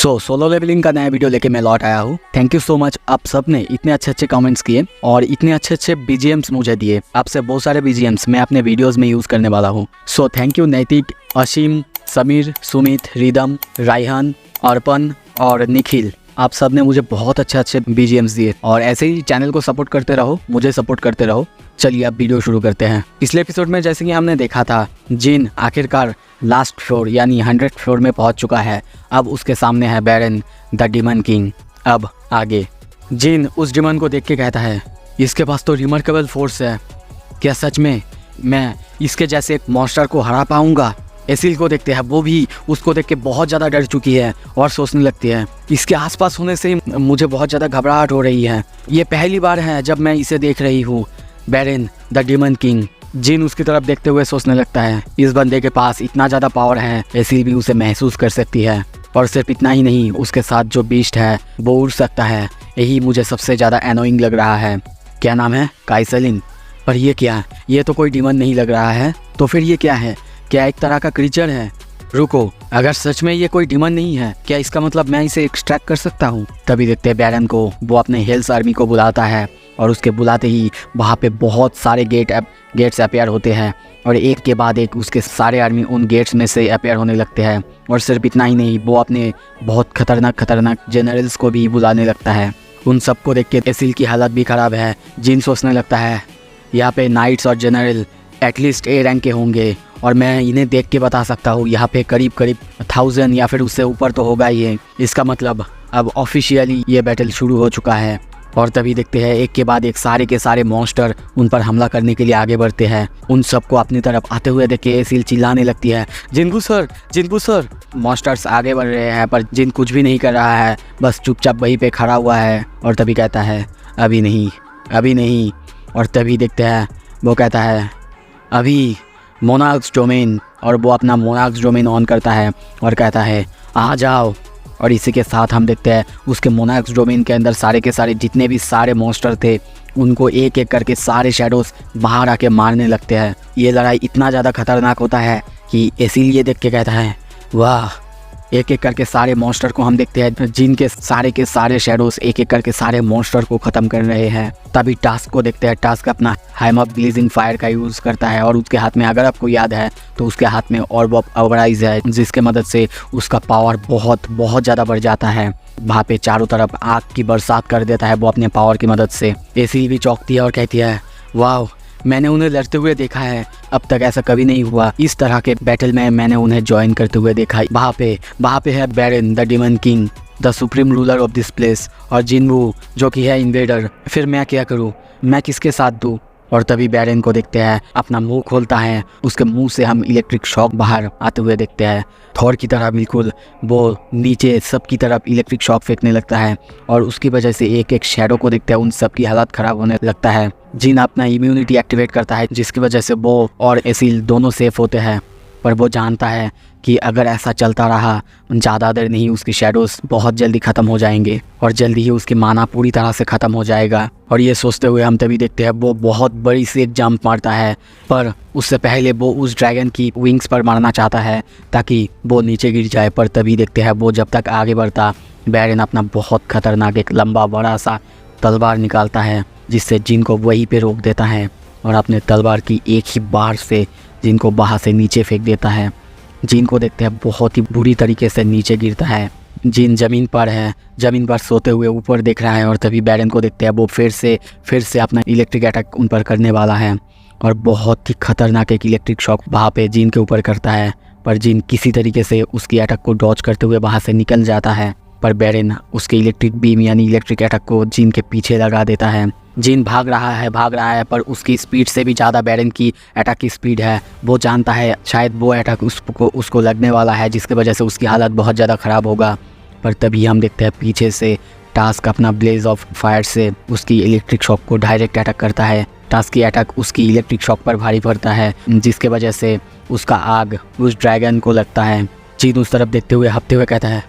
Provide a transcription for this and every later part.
Solo levelling का नया video लेके मैं लौट आया हूँ। थैंक यू सो मच, आप सब ने इतने अच्छे अच्छे कमेंट्स किए और इतने अच्छे अच्छे बीजीएम्स मुझे दिए। आपसे बहुत सारे बीजीएम्स मैं अपने वीडियोस में यूज़ करने वाला हूँ। सो थैंक यू नैतिक, असीम, समीर, सुमित, रिदम, रायहान, अर्पण और निखिल। आप सब ने मुझे बहुत अच्छे अच्छे बीजीएम्स दिए और ऐसे ही चैनल को सपोर्ट करते रहो, मुझे सपोर्ट करते रहो। चलिए अब वीडियो शुरू करते हैं। पिछले एपिसोड में जैसे कि हमने देखा था, जिन आखिरकार लास्ट फ्लोर यानी 100 फ्लोर में पहुंच चुका है। अब उसके सामने है बैरन द डिमन किंग। अब आगे जिन उस डिमन को देख के कहता है, इसके पास तो रिमार्केबल फोर्स है, क्या सच में मैं इसके जैसे एक मॉन्स्टर को हरा पाऊंगा? एसिल को देखते हैं, वो भी उसको देख के बहुत ज़्यादा डर चुकी है और सोचने लगती है, इसके आसपास होने से मुझे बहुत ज़्यादा घबराहट हो रही है। ये पहली बार है जब मैं इसे देख रही हूँ। बैरन द डिमन किंग। जिन उसकी तरफ देखते हुए सोचने लगता है, इस बंदे के पास इतना ज़्यादा पावर है, एसिल भी उसे महसूस कर सकती है। और सिर्फ इतना ही नहीं, उसके साथ जो बीस्ट है वो उड़ सकता है। यही मुझे सबसे ज़्यादा एनोइंग लग रहा है। क्या नाम है? काइसलिन। पर ये क्या? ये तो कोई डिमन नहीं लग रहा है। तो फिर ये क्या है? क्या एक तरह का क्रीचर है? रुको, अगर सच में ये कोई डिमन नहीं है, क्या इसका मतलब मैं इसे एक्सट्रैक्ट कर सकता हूँ? तभी देखते हैं बैरन को, वो अपने हेल्स आर्मी को बुलाता है और उसके बुलाते ही वहाँ पे बहुत सारे गेट्स अपेयर होते हैं और एक के बाद एक उसके सारे आर्मी उन गेट्स में से अपेयर होने लगते हैं। और सिर्फ इतना ही नहीं, वो अपने बहुत खतरनाक जनरल्स को भी बुलाने लगता है। उन सबको देख के एसिल की हालत भी ख़राब है। जिन सोचने लगता है, यहाँ पे नाइट्स और जनरल एटलीस्ट ए रैंक के होंगे और मैं इन्हें देख के बता सकता हूँ यहाँ पे करीब 1000 या फिर उससे ऊपर तो होगा ही। इसका मतलब अब ऑफिशियली ये बैटल शुरू हो चुका है। और तभी देखते हैं एक के बाद एक सारे के सारे मॉन्स्टर उन पर हमला करने के लिए आगे बढ़ते हैं। उन सबको अपनी तरफ आते हुए देख के एसिल चिल्लाने लगती है, जिनको सर। मॉन्स्टर्स आगे बढ़ रहे हैं पर जिन कुछ भी नहीं कर रहा है, बस चुपचाप वहीं पे खड़ा हुआ है। और तभी कहता है, अभी नहीं। और तभी देखते हैं वो कहता है, अभी मोनार्क्स डोमेन। और वो अपना मोनार्क्स डोमेन ऑन करता है और कहता है, आ जाओ। और इसी के साथ हम देखते हैं उसके मोनार्क्स डोमेन के अंदर सारे के सारे जितने भी सारे मॉन्स्टर थे, उनको एक एक करके सारे शैडोज बाहर आके मारने लगते हैं। ये लड़ाई इतना ज़्यादा खतरनाक होता है कि एसिल ये देख के कहता है, वाह। एक एक करके सारे मॉन्स्टर को हम देखते हैं, जिनके सारे के सारे शैडोज एक एक करके सारे मॉन्स्टर को ख़त्म कर रहे हैं। तभी टास्क को देखते हैं। टास्क अपना हैमर ब्लेजिंग फायर का यूज़ करता है और उसके हाथ में, अगर आपको याद है तो उसके हाथ में ऑर्ब ऑफ अवराइज है, जिसके मदद से उसका पावर बहुत ज़्यादा बढ़ जाता है। वहाँ पे चारों तरफ आग की बरसात कर देता है वो अपने पावर की मदद से। एसी भी चौंकती है और कहती है, वाह, मैंने उन्हें लड़ते हुए देखा है, अब तक ऐसा कभी नहीं हुआ। इस तरह के बैटल में मैंने उन्हें ज्वाइन करते हुए देखा। वहाँ पे है baron the demon king, the supreme ruler of this place, और जिनवू जो कि है इन्वेडर। फिर मैं क्या करूँ? मैं किसके साथ दूँ? और तभी बैरन को देखते हैं, अपना मुंह खोलता है, उसके मुंह से हम इलेक्ट्रिक शॉक बाहर आते हुए देखते हैं। थॉर की तरह बिल्कुल वो नीचे सब की तरफ इलेक्ट्रिक शॉक फेंकने लगता है और उसकी वजह से एक एक शैडो को देखते हैं, उन सब की हालत ख़राब होने लगता है। जिन अपना इम्यूनिटी एक्टिवेट करता है, जिसकी वजह से वो और एसिल दोनों सेफ होते हैं। पर वो जानता है कि अगर ऐसा चलता रहा, ज़्यादा देर नहीं, उसकी शैडोज़ बहुत जल्दी ख़त्म हो जाएंगे और जल्दी ही उसकी माना पूरी तरह से ख़त्म हो जाएगा। और ये सोचते हुए हम तभी देखते हैं वो बहुत बड़ी सी एक जंप मारता है, पर उससे पहले वो उस ड्रैगन की विंग्स पर मारना चाहता है ताकि वो नीचे गिर जाए। पर तभी देखते हैं वो जब तक आगे बढ़ता, बैरन अपना बहुत खतरनाक एक लंबा बड़ा सा तलवार निकालता है, जिससे जिन को वहीं पे रोक देता है और अपने तलवार की एक ही बार से जिन को बाहर से नीचे फेंक देता है। जिन को देखते हैं बहुत ही बुरी तरीके से नीचे गिरता है। जिन ज़मीन पर सोते हुए ऊपर देख रहा है और तभी बैरन को देखते हैं वो फिर से अपना इलेक्ट्रिक अटैक उन पर करने वाला है और बहुत ही खतरनाक एक इलेक्ट्रिक शॉक वहाँ पे जिन के ऊपर करता है। पर जिन किसी तरीके से उसकी अटैक को डॉज करते हुए वहाँ से निकल जाता है, पर बैरन उसके इलेक्ट्रिक बीम यानी इलेक्ट्रिक अटैक को जिन के पीछे लगा देता है। जिन भाग रहा है पर उसकी स्पीड से भी ज़्यादा बैरन की अटैक की स्पीड है। वो जानता है शायद वो अटैक उसको लगने वाला है, जिसकी वजह से उसकी हालत बहुत ज़्यादा ख़राब होगा। पर तभी हम देखते हैं पीछे से टास्क अपना ब्लेज ऑफ फायर से उसकी इलेक्ट्रिक शॉक को डायरेक्ट अटैक करता है। टास्क की अटैक उसकी इलेक्ट्रिक शॉक पर भारी पड़ता है, जिसके वजह से उसका आग उस ड्रैगन को लगता है। जिन उस तरफ देखते हुए हफ्ते हुए कहता है,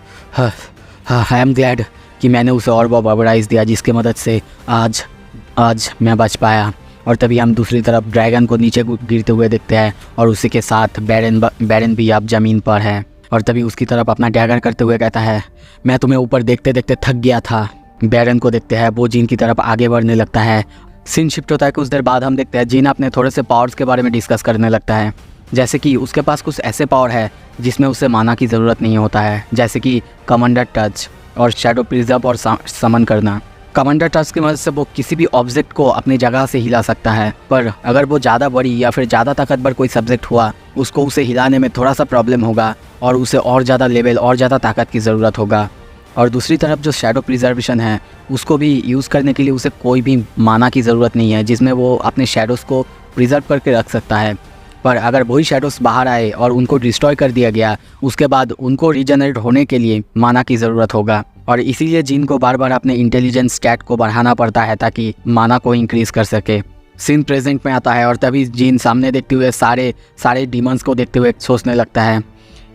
आई एम ग्लैड कि मैंने उसे ऑर्ब ऑफ अवराइज दिया, जिसके मदद से आज मैं बच पाया। और तभी हम दूसरी तरफ ड्रैगन को नीचे गिरते हुए देखते हैं और उसी के साथ बैरन भी अब ज़मीन पर है। और तभी उसकी तरफ अपना डैगर करते हुए कहता है, मैं तुम्हें ऊपर देखते देखते थक गया था। बैरन को देखते हैं वो जीन की तरफ आगे बढ़ने लगता है। सीन शिफ्ट होता है। कुछ देर बाद हम देखते हैं जीन अपने थोड़े से पावर्स के बारे में डिस्कस करने लगता है, जैसे कि उसके पास कुछ ऐसे पावर है जिसमें उसे माना की ज़रूरत नहीं होता है, जैसे कि कमांडर टच और शैडो प्रिजर्व और समन करना। कमांडर टच की मदद से वो किसी भी ऑब्जेक्ट को अपनी जगह से हिला सकता है, पर अगर वो ज़्यादा बड़ी या फिर ज़्यादा ताकतवर कोई सब्जेक्ट हुआ उसको उसे हिलाने में थोड़ा सा प्रॉब्लम होगा और उसे और ज़्यादा लेवल और ज़्यादा ताकत की ज़रूरत होगा। और दूसरी तरफ जो शैडो प्रिजर्वेशन है उसको भी यूज़ करने के लिए उसे कोई भी माना की ज़रूरत नहीं है, जिसमें वो अपने शैडोज़ को प्रिजर्व करके रख सकता है। पर अगर वही शैडोज़ बाहर आए और उनको डिस्ट्रॉय कर दिया गया, उसके बाद उनको रीजनरेट होने के लिए माना की ज़रूरत होगा। और इसीलिए जीन को बार बार अपने इंटेलिजेंस स्टैट को बढ़ाना पड़ता है ताकि माना को इंक्रीज़ कर सके। सीन प्रेजेंट में आता है और तभी जीन सामने देखते हुए सारे डीमंस को देखते हुए सोचने लगता है,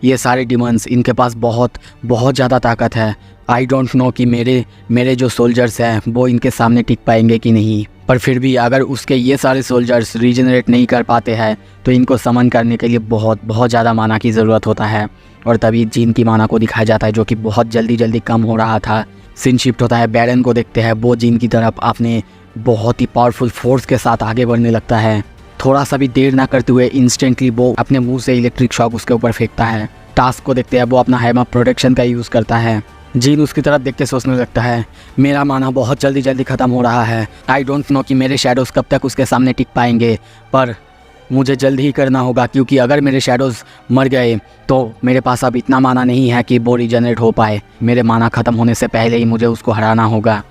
ये सारे डीमंस, इनके पास बहुत ज़्यादा ताकत है। आई डोंट नो कि मेरे जो सोल्जर्स हैं वो इनके सामने टिक पाएंगे कि नहीं। पर फिर भी अगर उसके ये सारे सोल्जर्स रीजनरेट नहीं कर पाते हैं तो इनको समन करने के लिए बहुत ज़्यादा माना की ज़रूरत होता है। और तभी जीन की माना को दिखाया जाता है जो कि बहुत जल्दी कम हो रहा था। सीन शिफ्ट होता है। बैरन को देखते हैं वो जीन की तरफ अपने बहुत ही पावरफुल फोर्स के साथ आगे बढ़ने लगता है। थोड़ा सा भी देर ना करते हुए इंस्टेंटली वो अपने मुंह से इलेक्ट्रिक शॉक उसके ऊपर फेंकता है। टास्क को देखते हैं वो अपना हैमर प्रोटेक्शन का यूज़ करता है। जीन उसकी तरफ देख के सोचने लगता है, मेरा माना बहुत जल्दी ख़त्म हो रहा है। आई डोंट नो कि मेरे शैडोज़ कब तक उसके सामने टिक पाएंगे, पर मुझे जल्द ही करना होगा क्योंकि अगर मेरे शैडोज़ मर गए तो मेरे पास अब इतना माना नहीं है कि वो रीजनरेट हो पाए। मेरे माना ख़त्म होने से पहले ही मुझे उसको हराना होगा।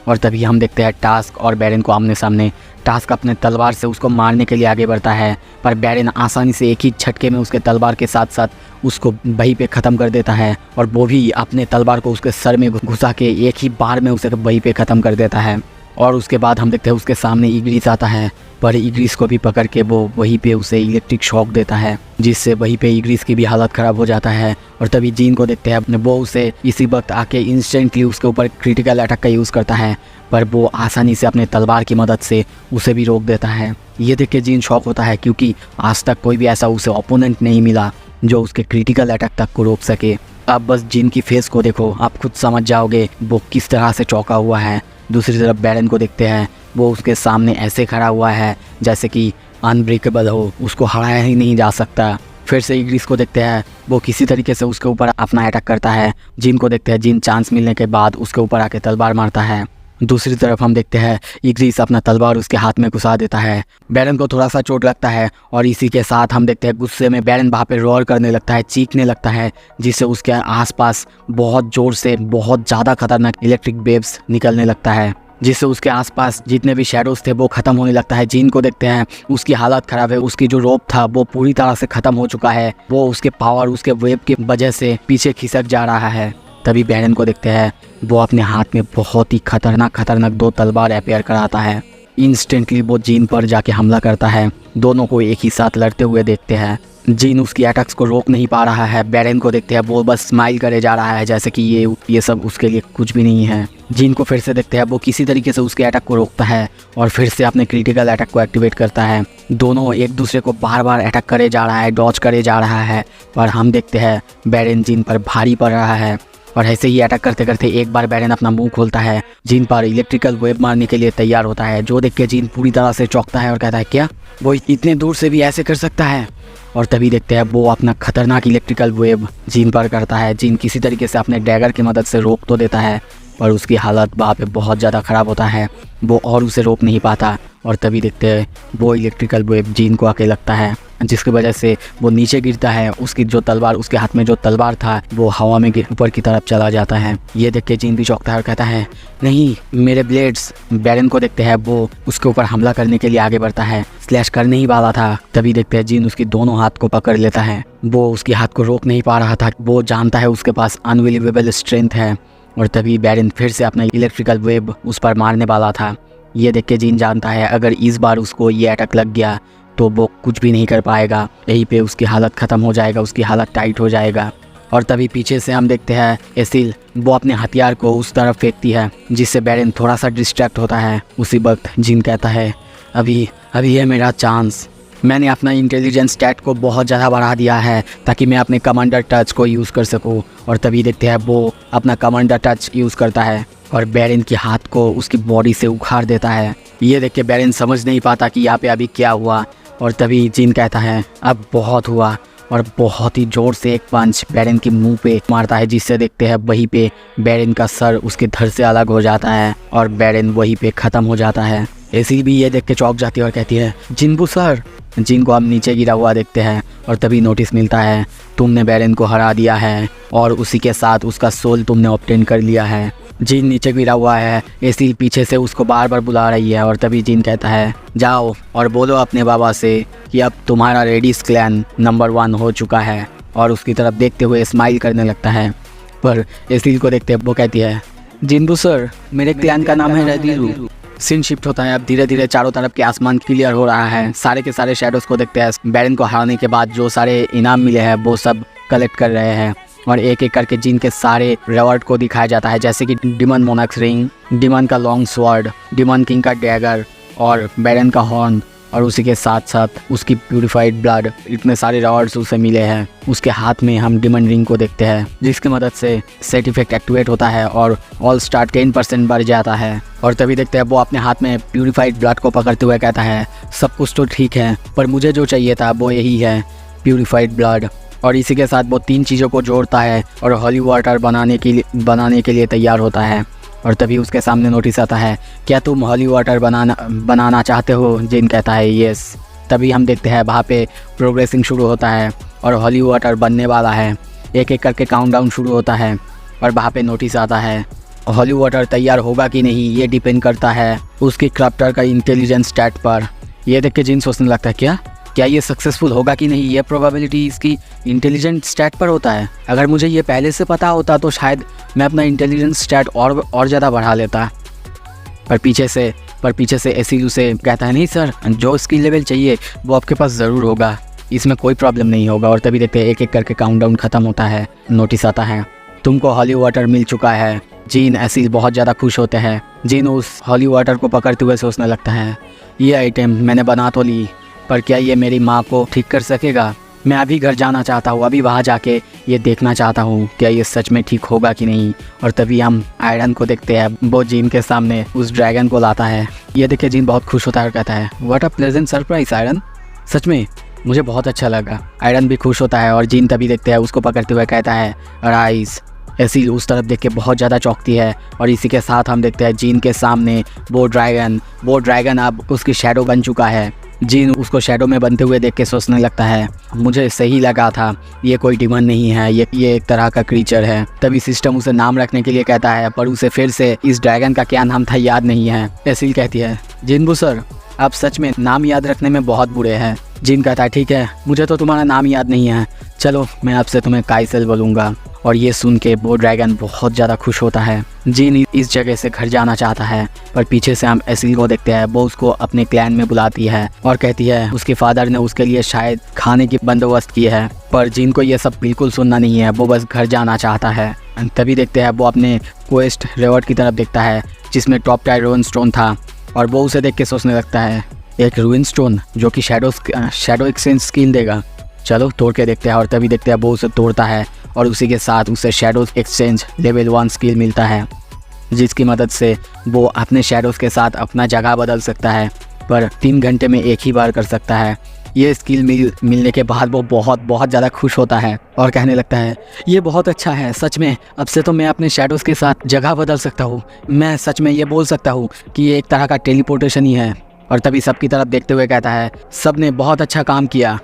और तभी हम देखते हैं टास्क और बैरन को आमने सामने। टास्क अपने तलवार से उसको मारने के लिए आगे बढ़ता है, पर बैरन आसानी से एक ही झटके में उसके तलवार के साथ साथ उसको वहीं पे ख़त्म कर देता है। और वो भी अपने तलवार को उसके सर में घुसा के एक ही बार में उसे वहीं पे ख़त्म कर देता है। और उसके बाद हम देखते हैं उसके सामने इग्रिस आता है, पर इग्रिस को भी पकड़ के वो वहीं पे उसे इलेक्ट्रिक शॉक देता है, जिससे वहीं पे इग्रिस की भी हालत ख़राब हो जाता है। और तभी जीन को देखते हैं वो उसे इसी वक्त आके इंस्टेंटली उसके ऊपर क्रिटिकल अटैक का यूज़ करता है, पर वो आसानी से अपने तलवार की मदद से उसे भी रोक देता है। ये देख के जीन शॉक होता है क्योंकि आज तक कोई भी ऐसा उसे ओपोनेंट नहीं मिला जो उसके क्रिटिकल अटैक तक को रोक सके। अब बस जीन की फेस को देखो, आप खुद समझ जाओगे वो किस तरह से चौंका हुआ है। दूसरी तरफ बैरन को देखते हैं, वो उसके सामने ऐसे खड़ा हुआ है जैसे कि अनब्रेकेबल हो, उसको हराया ही नहीं जा सकता। फिर से इग्रिस को देखते हैं, वो किसी तरीके से उसके ऊपर अपना अटैक करता है। जीन को देखते हैं, जीन चांस मिलने के बाद उसके ऊपर आके तलवार मारता है। दूसरी तरफ हम देखते हैं इग्रिस अपना तलवार उसके हाथ में घुसा देता है। बैरन को थोड़ा सा चोट लगता है और इसी के साथ हम देखते हैं गुस्से में बैरन वहाँ पे रोर करने लगता है, चीखने लगता है, जिससे उसके आसपास बहुत ज़ोर से बहुत ज़्यादा खतरनाक इलेक्ट्रिक वेव्स निकलने लगता है, जिससे उसके आसपास जितने भी शैडोज़ थे वो ख़त्म होने लगता है। जीन को देखते हैं, उसकी हालत ख़राब है, उसकी जो रोप था वो पूरी तरह से ख़त्म हो चुका है। वो उसके पावर, उसके वेव की वजह से पीछे खिसक जा रहा है। तभी बैरन को देखते हैं, वो अपने हाथ में बहुत ही खतरनाक 2 तलवार अपेयर कराता है। इंस्टेंटली वो जीन पर जाके हमला करता है। दोनों को एक ही साथ लड़ते हुए देखते हैं। जीन उसकी अटैक्स को रोक नहीं पा रहा है। बैरन को देखते हैं, वो बस स्माइल करे जा रहा है जैसे कि ये सब उसके लिए कुछ भी नहीं है। जीन को फिर से देखते हैं, वो किसी तरीके से उसके अटैक को रोकता है और फिर से अपने क्रिटिकल अटैक को एक्टिवेट करता है। दोनों एक दूसरे को बार बार अटैक करे जा रहा है, डॉज करे जा रहा है, पर हम देखते हैं बैरन जीन पर भारी पड़ रहा है। और ऐसे ही अटैक करते करते एक बार बैरन अपना मुंह खोलता है, जीन पर इलेक्ट्रिकल वेव मारने के लिए तैयार होता है, जो देख के जीन पूरी तरह से चौंकता है और कहता है, क्या वो इतने दूर से भी ऐसे कर सकता है? और तभी देखते हैं वो अपना खतरनाक इलेक्ट्रिकल वेव जीन पर करता है। जीन किसी तरीके से अपने डैगर की मदद से रोक तो देता है, पर उसकी हालत वहाँ पे बहुत ज़्यादा ख़राब होता है, वो और उसे रोक नहीं पाता। और तभी देखते हैं वो इलेक्ट्रिकल वेव जीन को आके लगता है, जिसकी वजह से वो नीचे गिरता है। उसकी जो तलवार, उसके हाथ में जो तलवार था वो हवा में ऊपर की तरफ चला जाता है। ये देख के जीन भी चौंकता है और कहता है, नहीं मेरे ब्लेड्स। बैरन को देखते हैं, वो उसके ऊपर हमला करने के लिए आगे बढ़ता है, स्लैश करने ही वाला था। तभी देखते हैं जीन उसकी दोनों हाथ को पकड़ लेता है। वो उसके हाथ को रोक नहीं पा रहा था, वो जानता है उसके पास अनबिलीवेबल स्ट्रेंथ है। और तभी बैरन फिर से अपना इलेक्ट्रिकल वेव उस पर मारने वाला था। ये देख के जीन जानता है अगर इस बार उसको ये अटैक लग गया तो वो कुछ भी नहीं कर पाएगा, यहीं पे उसकी हालत ख़त्म हो जाएगा, उसकी हालत टाइट हो जाएगा। और तभी पीछे से हम देखते हैं एसिल, वो अपने हथियार को उस तरफ फेंकती है, जिससे बैरन थोड़ा सा डिस्ट्रैक्ट होता है। उसी वक्त जीन कहता है, अभी है मेरा चांस, मैंने अपना इंटेलिजेंस स्टैट को बहुत ज़्यादा बढ़ा दिया है ताकि मैं अपने कमांडर टच को यूज़ कर सकूं। और तभी देखते हैं वो अपना कमांडर टच यूज़ करता है और बैरन के हाथ को उसकी बॉडी से उखाड़ देता है। ये देख के बैरन समझ नहीं पाता कि यहाँ पे अभी क्या हुआ। और तभी जिन कहता है अब बहुत हुआ, और बहुत ही ज़ोर से एक पंच बैरन के मुंह पे मारता है, जिससे देखते हैं वहीं पे बैरन का सर उसके धड़ से अलग हो जाता है और बैरन वहीं पे ख़त्म हो जाता है। ऐसी भी ये देख के चौंक जाती है और कहती है जिनबू सर। जिन को हम नीचे गिरा हुआ देखते हैं और तभी नोटिस मिलता है तुमने बैरन को हरा दिया है और उसी के साथ उसका सोल तुमने ऑब्टेन कर लिया है। जिन नीचे गिरा हुआ है, एसील पीछे से उसको बार बार बुला रही है और तभी जिन कहता है जाओ और बोलो अपने बाबा से कि अब तुम्हारा रेडिस क्लैन नंबर 1 हो चुका है। और उसकी तरफ देखते हुए स्माइल करने लगता है, पर एसील को देखते वो कहती है जिनबू सर मेरे क्लैन का नाम है रेडिरू। सीन शिफ्ट होता है, अब धीरे धीरे चारों तरफ के आसमान क्लियर हो रहा है। सारे के सारे शैडोज़ को देखते हैं बैरन को हराने के बाद जो सारे इनाम मिले हैं वो सब कलेक्ट कर रहे हैं और एक एक करके जिन के सारे रिवॉर्ड को दिखाया जाता है, जैसे कि डिमन मोनाक्स रिंग, डिमन का लॉन्ग स्वॉर्ड, डिमन किंग का डैगर और बैरन का हॉर्न और उसी के साथ साथ उसकी प्यूरिफाइड ब्लड। इतने सारे रिवॉर्ड्स उसे मिले हैं। उसके हाथ में हम डिमन रिंग को देखते हैं जिसकी मदद से सेट इफेक्ट एक्टिवेट होता है और ऑल स्टार 10% बढ़ जाता है। और तभी देखते हैं वो अपने हाथ में प्यूरिफाइड ब्लड को पकड़ते हुए कहता है सब कुछ तो ठीक है पर मुझे जो चाहिए था वो यही है, प्यूरिफाइड ब्लड। और इसी के साथ वो 3 चीज़ों को जोड़ता है और हॉली वाटर बनाने के लिए तैयार होता है। और तभी उसके सामने नोटिस आता है क्या तुम हॉली वाटर बनाना चाहते हो? जिन कहता है यस। तभी हम देखते हैं वहाँ पे प्रोग्रेसिंग शुरू होता है और हॉली वाटर बनने वाला है। एक एक करके काउंटडाउन शुरू होता है और वहाँ पे नोटिस आता है हॉली वाटर तैयार होगा कि नहीं ये डिपेंड करता है उसकी क्राफ्टर का इंटेलिजेंस स्टैट पर। ये देख के जिन सोचने लगता है क्या ये सक्सेसफुल होगा कि नहीं, ये प्रोबेबिलिटी इसकी इंटेलिजेंट स्टैट पर होता है। अगर मुझे ये पहले से पता होता तो शायद मैं अपना इंटेलिजेंस स्टैट और ज़्यादा बढ़ा लेता। पर पीछे से एसील उसे कहता है नहीं सर, जो स्किल लेवल चाहिए वो आपके पास ज़रूर होगा, इसमें कोई प्रॉब्लम नहीं होगा। और तभी देखते हैं एक एक करके काउंटडाउन ख़त्म होता है। नोटिस आता है तुमको हॉली वाटर मिल चुका है। जिन एसील बहुत ज़्यादा खुश होते हैं। जिन उस हॉली वाटर को पकड़ते हुए सोचने लगता है ये आइटम मैंने बना तो ली पर क्या ये मेरी माँ को ठीक कर सकेगा? मैं अभी घर जाना चाहता हूँ, अभी वहाँ जाके ये देखना चाहता हूँ क्या ये सच में ठीक होगा कि नहीं। और तभी हम आयरन को देखते हैं, वो जिन के सामने उस ड्रैगन को लाता है। ये देख के जिन बहुत खुश होता है और कहता है what a pleasant surprise Iron, सच में मुझे बहुत अच्छा लगा। आयरन भी खुश होता है और जिन तभी देखते हैं उसको पकड़ते हुए कहता है राइज। एसील उस तरफ देख के बहुत ज़्यादा चौंकती है और इसी के साथ हम देखते हैं जिन के सामने वो ड्रैगन अब उसकी शैडो बन चुका है। जिन उसको शैडो में बनते हुए देख के सोचने लगता है मुझे सही लगा था, ये कोई डिमन नहीं है, ये एक तरह का क्रीचर है। तभी सिस्टम उसे नाम रखने के लिए कहता है पर उसे फिर से इस ड्रैगन का क्या नाम था याद नहीं है। एसील कहती है जिनबू सर आप सच में नाम याद रखने में बहुत बुरे हैं। जिन कहता है ठीक है मुझे तो तुम्हारा नाम याद नहीं है, चलो मैं आपसे तुम्हें काइसेल बोलूँगा। और ये सुन के वो ड्रैगन बहुत ज़्यादा खुश होता है। जिन इस जगह से घर जाना चाहता है पर पीछे से हम एसील को देखते हैं, वो उसको अपने क्लैन में बुलाती है और कहती है उसके फादर ने उसके लिए शायद खाने की बंदोबस्त की है। पर जिन को ये सब बिल्कुल सुनना नहीं है, वो बस घर जाना चाहता है। तभी देखते हैं वो अपने क्वेस्ट रिवॉर्ड की तरफ देखता है जिसमें टॉप टायर रूइन स्टोन था और वो उसे देख के सोचने लगता है एक रूइन स्टोन जो कि शैडो एक्सचेंज स्किल देगा, चलो तोड़ के देखते हैं। और तभी देखते हैं वो उसे तोड़ता है और उसी के साथ उसे शैडोज एक्सचेंज लेवल 1 स्किल मिलता है जिसकी मदद से वो अपने शैडोज़ के साथ अपना जगह बदल सकता है पर 3 घंटे में एक ही बार कर सकता है। ये स्किल मिलने के बाद वो बहुत ज़्यादा खुश होता है और कहने लगता है ये बहुत अच्छा है, सच में अब से तो मैं अपने शैडोज़ के साथ जगह बदल सकता हूँ। मैं सच में ये बोल सकता हूँ कि ये एक तरह का टेलीपोर्टेशन ही है। और तभी सबकी तरफ देखते हुए कहता है सब ने बहुत अच्छा काम किया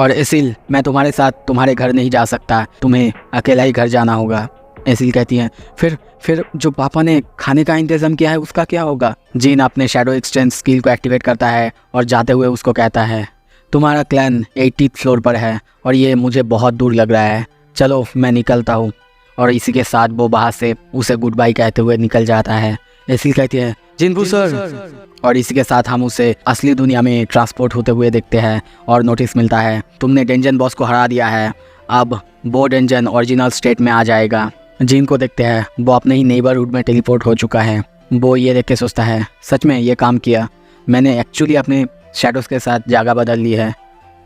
और एसील मैं तुम्हारे साथ तुम्हारे घर नहीं जा सकता, तुम्हें अकेला ही घर जाना होगा। एसील कहती है फिर जो पापा ने खाने का इंतज़ाम किया है उसका क्या होगा? जिन अपने शैडो एक्सचेंज स्किल को एक्टिवेट करता है और जाते हुए उसको कहता है तुम्हारा क्लैन 80th फ्लोर पर है और ये मुझे बहुत दूर लग रहा है, चलो मैं निकलता हूँ। और इसी के साथ वो वहाँ से उसे गुड बाय कहते हुए निकल जाता है। एसील कहती है जिनबू सर। और इसी के साथ हम उसे असली दुनिया में ट्रांसपोर्ट होते हुए देखते हैं और नोटिस मिलता है तुमने डेंजन बॉस को हरा दिया है, अब वो डेंजन ओरिजिनल स्टेट में आ जाएगा। जिन को देखते हैं वो अपने ही नेबरहुड में टेलीपोर्ट हो चुका है। वो ये देख के सोचता है सच में ये काम किया, मैंने एक्चुअली अपने शैडोज़ के साथ जगह बदल ली है।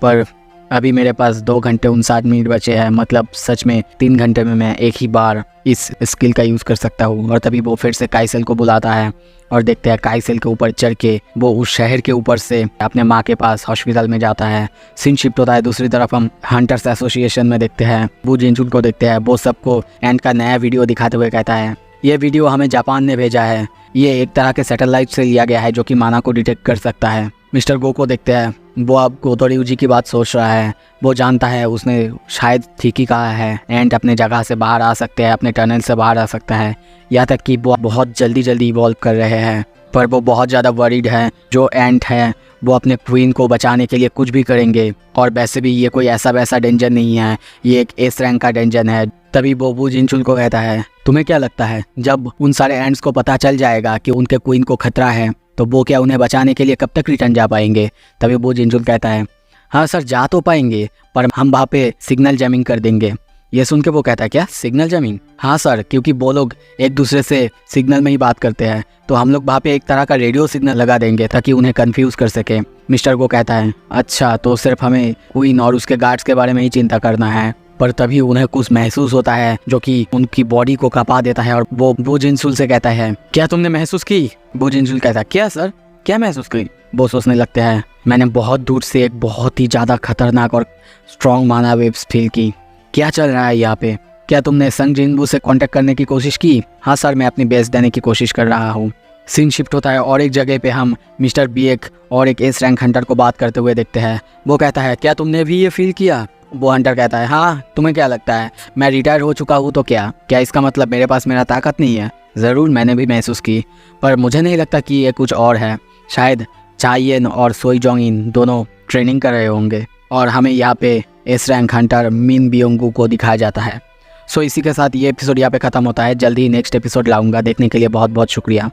पर अभी मेरे पास 2 घंटे 59 मिनट बचे हैं। मतलब सच में 3 घंटे में मैं एक ही बार इस स्किल का यूज़ कर सकता हूँ। और तभी वो फिर से काइसेल को बुलाता है और देखते हैं काइसेल के ऊपर चढ़ के वो उस शहर के ऊपर से अपने माँ के पास हॉस्पिटल में जाता है। सीन शिफ्ट होता है। दूसरी तरफ हम हंटर्स एसोसिएशन में देखते हैं, वू जिनचुन को देखते हैं। वो सबको एंड का नया वीडियो दिखाते हुए कहता है ये वीडियो हमें जापान ने भेजा है, ये एक तरह के सैटेलाइट से लिया गया है जो कि माना को डिटेक्ट कर सकता है। मिस्टर गो को देखते हैं, वो अब गोतोryuji की बात सोच रहा है। वो जानता है उसने शायद ठीक ही कहा है, एंट अपने जगह से बाहर आ सकते हैं, अपने टनल से बाहर आ सकता है। यहाँ तक कि वो बहुत जल्दी इवॉल्व कर रहे हैं, पर वो बहुत ज़्यादा वरीड है। जो एंट है वो अपने क्वीन को बचाने के लिए कुछ भी करेंगे। और वैसे भी ये कोई ऐसा वैसा डेंजर नहीं है, ये एक एस रैंक का डेंजर है। तभी वो वू जिनचुन को कहता है तुम्हें क्या लगता है जब उन सारे एंट्स को पता चल जाएगा कि उनके क्वीन को खतरा है तो वो क्या उन्हें बचाने के लिए कब तक रिटर्न जा पाएंगे? तभी वो जिनचुन कहता है हाँ सर जा तो पाएंगे, पर हम वहाँ पे सिग्नल जैमिंग कर देंगे। ये सुन के वो कहता है क्या सिग्नल जैमिंग? हाँ सर, क्योंकि वो लोग एक दूसरे से सिग्नल में ही बात करते हैं, तो हम लोग वहाँ पे एक तरह का रेडियो सिग्नल लगा देंगे ताकि उन्हें कंफ्यूज कर सके। मिस्टर को कहता है अच्छा तो सिर्फ हमें क्वीन और उसके गार्ड्स के बारे में ही चिंता करना है। पर तभी उन्हें कुछ महसूस होता है जो कि उनकी बॉडी को कपा देता है और वो जिनसुल से कहता है क्या तुमने महसूस की? वो जिनसुल कहता है क्या सर, क्या महसूस की? वो सोचने लगते हैं मैंने बहुत दूर से एक बहुत ही ज़्यादा खतरनाक और स्ट्रॉन्ग माना वेव्स फील की। क्या चल रहा है यहाँ पे? क्या तुमने संग जिनबू से कांटेक्ट करने की कोशिश की? हाँ सर, मैं अपनी बेस देने की कोशिश कर रहा हूँ। सीन शिफ्ट होता है और एक जगह पे हम मिस्टर बीएक और एक एस रैंक हंटर को बात करते हुए देखते हैं। वो कहता है क्या तुमने भी ये फील किया? वो हंटर कहता है हाँ, तुम्हें क्या लगता है मैं रिटायर हो चुका हूँ तो क्या इसका मतलब मेरे पास मेरा ताकत नहीं है? ज़रूर मैंने भी महसूस की, पर मुझे नहीं लगता कि ये कुछ और है। शायद चाइयन और सोई जोंग इन दोनों ट्रेनिंग कर रहे होंगे और हमें यहाँ पे एस रैंक हंटर मिन बियोंगू को दिखाया जाता है। सो इसी के साथ ये एपिसोड यहाँ पे ख़त्म होता है। जल्दी ही नेक्स्ट एपिसोड लाऊंगा। देखने के लिए बहुत बहुत शुक्रिया।